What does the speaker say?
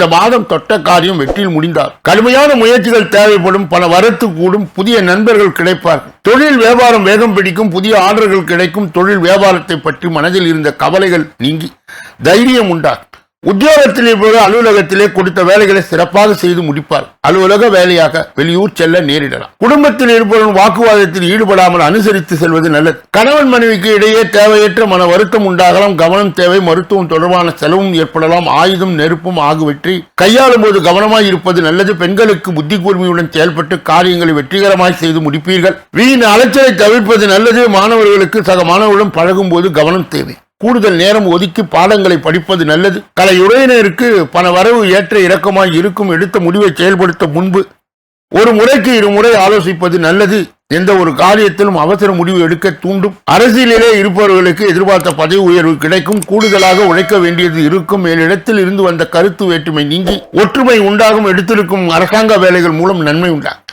இந்த மாதம் தொட்ட காரியம் வெற்றியில் முடிந்தார். கடுமையான முயற்சிகள் தேவைப்படும், பண வரத்து கூடும், புதிய நண்பர்கள் கிடைப்பார்கள், தொழில் வியாபாரம் வேகம் பிடிக்கும், புதிய ஆர்டர்கள் கிடைக்கும், தொழில் வியாபாரத்தை பற்றி மனதில் இருந்த கவலைகள் நீங்கி தைரியம் உண்டாகும். உத்தியோகத்தில் இருப்பது அலுவலகத்திலே கொடுத்த வேலைகளை சிறப்பாக செய்து முடிப்பார். அலுவலக வேலையாக வெளியூர் செல்ல நேரிடலாம். குடும்பத்தில் இருப்பவர்கள் வாக்குவாதத்தில் ஈடுபடாமல் அனுசரித்து செல்வது நல்லது. கணவன் மனைவிக்கு இடையே தேவையற்ற மன வருத்தம் உண்டாகலாம். கவனம் தேவை. மருத்துவம் தொடர்பான செலவும் ஏற்படலாம். ஆயுதம் நெருப்பும் ஆகியவற்றை கையாளும் போது கவனமாய் இருப்பது நல்லது. பெண்களுக்கு புத்தி கூர்மையுடன் செயல்பட்டு காரியங்களை வெற்றிகரமாய் செய்து முடிப்பீர்கள். வீண் அலைச்சலை தவிர்ப்பது நல்லது. மாணவர்களுக்கு சக மாணவர்களுடன் பழகும் போது கவனம் தேவை. கூடுதல் நேரம் ஒதுக்கி பாடங்களை படிப்பது நல்லது. கலையுறையினருக்கு பண வரவு ஏற்ற இறக்கமாய் இருக்கும். எடுத்த முடிவை செயல்படுத்த முன்பு ஒரு முறைக்கு இருமுறை ஆலோசிப்பது நல்லது. எந்த ஒரு காரியத்திலும் அவசர முடிவு எடுக்க தூண்டும். அரசியலிலே இருப்பவர்களுக்கு எதிர்பார்த்த பதவி உயர்வு கிடைக்கும். கூடுதலாக உழைக்க வேண்டியது இருக்கும். மேலிடத்தில் இருந்து வந்த கருத்து வேற்றுமை நீங்கி ஒற்றுமை உண்டாகும். எடுத்திருக்கும் அரசாங்க வேலைகள் மூலம் நன்மை உண்டாகும்.